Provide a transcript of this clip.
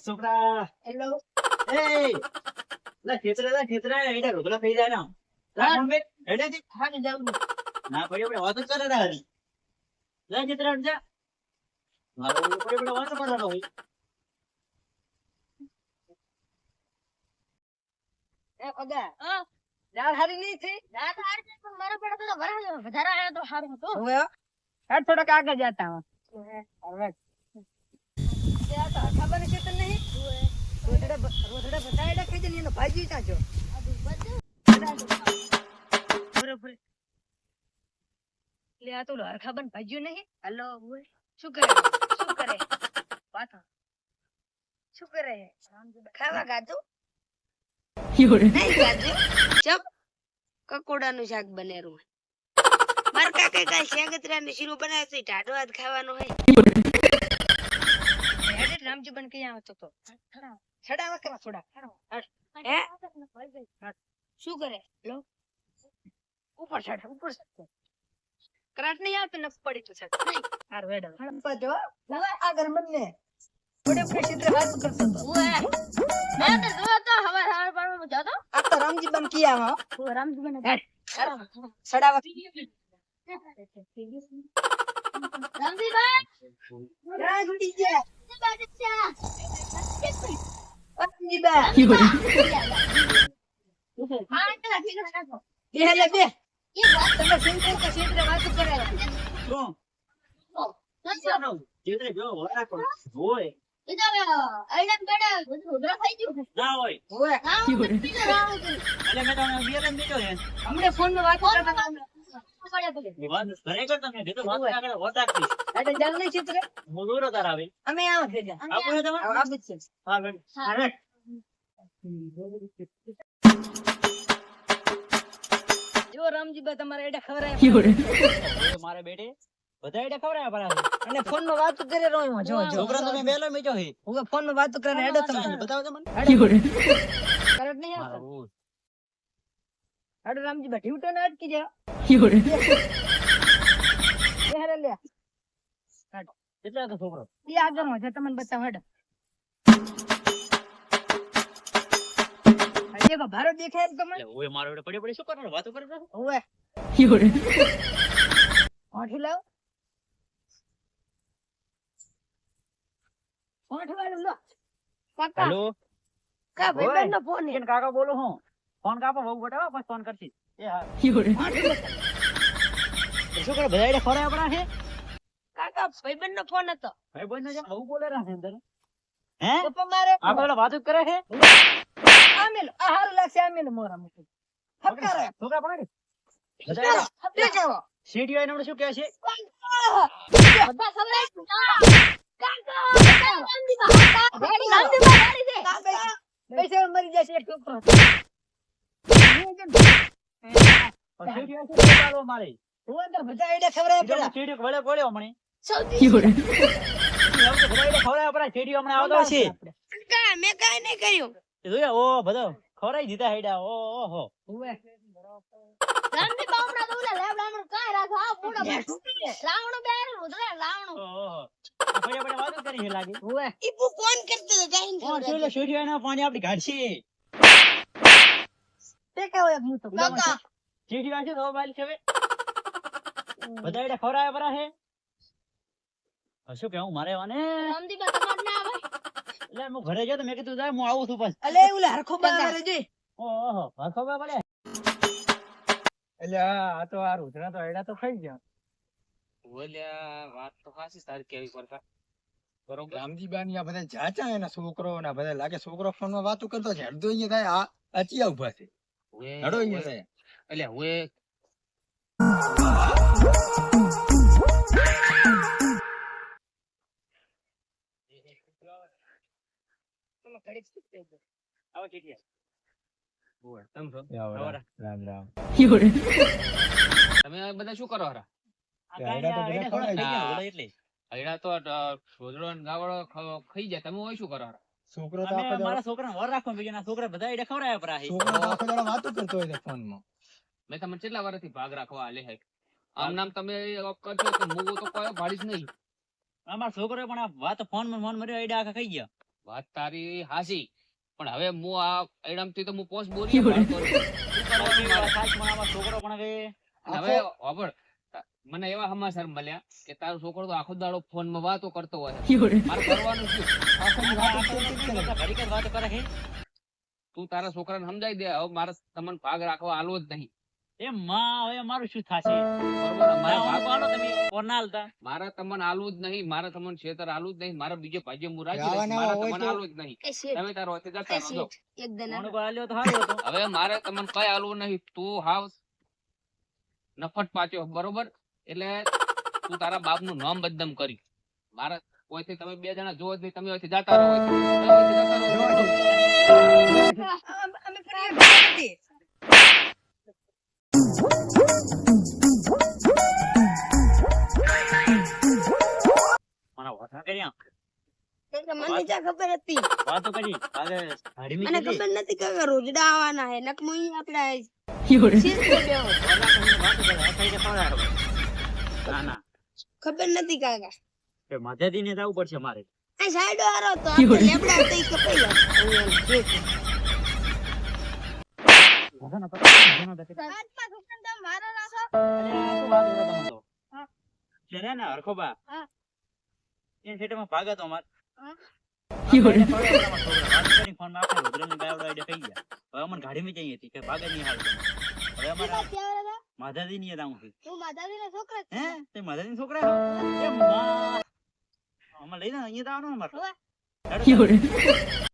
છોકરા હેલો. એ ખેતરા એડા રોટલા થઈ જાય ને રાખ મમ્મી એડે થી હા ને જાઉં છું. ના પડી આપણે વાત જ કરે ના હરી લે ખેતરા જા મારો પડી આપણે વાત કરવાનો હોય એ પગા હા દાળ હારી નહીં થઈ. રાત હાર છે પણ મારા પેડા પેલા વરાળ વધારે આવ્યો તો સારું હતું હવે હેડ થોડાક આગળ જતા હવે ત્યાં તો ખબર છે તને નહીં રોજડે બટાડા ખાઈ જઈને એનો ભાજી ત્યાં જો બરોબર એટલે આ તો હરખાબન ભાજ્યું નહીં. હલો શું કરે પાછા શું કરે ખાવા ગાતું નહીં ગાતું ચપ કકોડાનું શાક બનેરું માર કાકે કાલ શેગતરાનું શીરું બનાવ્યું છે ટાઢો હાથ ખાવાનો હોય હેડે રામજીબન કઈ આવતો તો છડાવા કેવા છોડા હે શું કરે લો ઉપર ચડ કરાટ નહીં આવતો નખ પડી તો ચડ હાર વેડો હડપજો લવા આગળ મને થોડે ક્ષેત્ર વાત કરતો તો ઓએ મેં તો જોયો તો હવાર હવાર પાડવામાં જતો આ તો રામજીબન કી આવા ઓ રામજીબન હેડ છડાવા રામજીભાઈ રામજીબા બાદશાહ રામજીબા હા એટલા ઠીક રાખો બે લે બે એ વાત તમે સિંગલ કે ક્ષેત્ર વાત કરાવે શું તો ખેતરે જો વરા કોણ હોય એ તો આઈડમ બેડા ઉધરા થઈ ગયું ના હોય ઓય હા બીજો રાવ હતું એટલે મેં તમને બિયર બીજો હે અમને ફોન માં વાત કરતા હતા પડ્યા પડે એ વાત ખરેખર તમે કીધું વાત આગળ હોતાકતી એટલે જલ નહીં ક્ષેત્ર મુદુરો તાર આવે અમે આવો ભેગા આપો હે તમે આવું જ છે હા બેન અરે જો રામજીબા તમારે એડા ખવરાય મારે બેટે બધા એડા ખવરાયા પરા અને ફોન માં વાત કરે રહ્યો જો જો છોકરા તમે બેલો મીજો હે હું ફોન માં વાત કરે એડો તમે બતાવો તો મને કરટ નહીં આવતો અડ રામજીબા ઢીવટો ને અટકી જા એ હરે લે કેટલા તો છોકરો ઈ આગળ માં છે તમને બતાવ હેડ હજી કો ભારો દેખાય તમને એટલે ઓય મારો બેટો પડી પડી શું કરવાનો વાતો કરે છે ઓવે ઓઠી લાવ ઓઠ વાળું લો કાકા હેલો કા ભાઈ નો ફોન કેન કાકા બોલો હું ફોન કાપો બહુ બટાવા પછી ફોન કરશી એ હા શું કરે બધા એડા ખવરાયા પરા છે કાકા ભાઈબંધ નો ફોન હતો ભાઈ બોલ ને બહુ બોલે રહ્યા છે અંદર હે પપ્પા મારે આ પેલો વાતો કરે છે આમેલ આ હારું લાગશે આમેલ મોરા મૂકી ફટકારે છોકરા પકડી બધા એડા હપ્તે જાવો સીડીઓ એને શું કહે છે બધા સવરાય કાકા રામજીબા રામજીબા ગાડી છે પૈસા મરી જશે એક છોકરો સીડીઓ શું બોલાવો મારે હું અંદર બધા આઈડિયા ખવરાય પેલા સીડીઓ વળે બોલ્યો હમણે સૌથી બધા એડા ખવરાયા પરા સીડીઓ હમણે આવતો છે કા મે કાઈ નહીં કર્યું એ જોયા ઓ બધો ખવરાઈ દીધા હેડા ઓહો ઓવે રામજીબા હમણાં તો ઓલા લેબડાનું કાંઈ રાખો આ પૂડા લાવણું બેરું ઉધરે લાવણું ઓહો પડ્યા પડ્યા વાતો કરી છે લાગે ઓવે ઈપુ ફોન કરતો તો જઈને કોણ છે એટલે સીડીઓ એના પાણી આપડી ગાડશે તે કાવ એક હું તો કાકા સીડીઓ છે તો બાલ છે હવે બધા એડા ખવરાયા પરા છે શું કેવું મારે વાને રામજીબા તમાર ના આવે એટલે હું ઘરે ગયો તો મેં કીધું જાય હું આવું છું પછી અલે ઓલા હરખો બારે જોઈ ઓહો ખબર પડે એટલે આ તો આ રૂધરા તો એડા તો ખાઈ ગયા ઓલ્યા વાત તો ખાસી સારી કેવી પડતા બરોબર રામજીબાની આ બધા જાચા એના છોકરો ના બધા લાગે છોકરો ફોન માં વાતો કરતો છે હેડો અહીંયા થાય આ અચિયા ઉભા છે હેડો અહીંયા થાય એટલે હવે તમે ઘડીક ચૂપ થઈ જાઓ. આવો ચીટિયા બોલ તમ છો ખવરા. રામ રામ તમે બધા શું કરો હરા આ કાંઈ એડા તો ના, બધા એડા થોડા થઈ ગયા ખવરાય. બોલો એટલે હૈડા તો રોજડો ને ગાવડો ખાઈ જાય તમે હોય શું કરો હરા છોકરો તો અમે આખો મારા દાડો છોકરાને વર રાખવા બીજા છોકરા બધા એડા ખવરાયા પરા છે છોકરો તો આખો દાડો વાતો કરતો હોય છે ફોન માં મેં તમને કેટલા વર્ષથી ભાગ રાખવા આલે હે આમ નામ તમે કરશો તો હું તો કોઈ ભાડીશ નહીં અમારા છોકરો પણ આ વાત ફોન માં મર્યો એડા આખા ખાઈ ગયા વાત તારી હાસી પણ હવે હું આ એડમથી તો હું પોસ્ટ બોરી કરું. શું કરવાનું મારે? સાચ પણ આમાં છોકરો પણ હવે હવે હોભળ, મને એવા સમાચાર મળ્યા કે તારો છોકરો તો આખો દાડો ફોન માં વાતો કરતો હોય. મારે કરવાનું શું? ઘડીક જ વાતો કરે છે. તું તારા છોકરાને સમજાઈ દે હવે મારે તમને ભાગ રાખવા આલવો જ નહીં. એ માં હવે મારું શું થશે? બરોબર? મારે ભાગ ભાગ પાડો તમે ફોન ના આલતા. મારે તમને આલવું જ નહીં. મારે તમને છેતર આલવું જ નહીં. મારે બીજો ભાગ્ય હું રાખી આવા લઈશ. ના મારે હોય તમને તો- આલવું જ નહીં. એ શેઠ, તમે તારો હાથે જતા એ રહો. શેઠ, એક દના કોણ કોઈ આલ્યો તો સારું હતું. હવે મારે તમને કઈ આલવું નહીં. તું હાવ નફટ પાછો, બરોબર? એટલે તું તારા બાપ નું નામ બદનામ કરી. મારા કોઈથી તમે બે જણા જોવો જ નહીં. તમે અહીંથી જતા રહો. અમે ફરિયાદ કરી. મારા વાતા કર્યા, એટલે મને ક્યાં ખબર હતી? વાતો કરી. આગળ હાડીમી મને કીધી. ખબર નથી કે રોજડા આવવાના હે નક મુઈ આપડા શીશમાં બેહો. વાતો કરે. આ સાઈડે ખવડાવો. ના ના, ખબર નથી કાકા. કે માધેદીને જવું પડશે મારે. આ સાઈડો હારો તો આપણે લેબડા તઈ કપાઈ જાય. માધાના પકડ, માધાના પકડ. હાથમાં સુકન તમે મારો રાખો. અરે આ શું વાત કરો તમે તો? છે ને હરખોબા? હા. એ સેટમાં ભાગ હતો અમાર. હા. વાત કરી ફોનમાં આપણે રુદ્રની ગાયડો આઈડિયા થઈ ગયા. હવે અમને ગાડીમાં જઈએ હતી કે ભાગે નહીં હાલ. હવે અમારા ક્યાં આવ્યા હતા? માધાજી ની આવું છું. તું માતાજીના છોકરા જ હે છો. તે માધાજી છોકરા છો? એ માં અમાર લઈને અહીંયા તો આવવાનું અમારે. હવે? હેડો.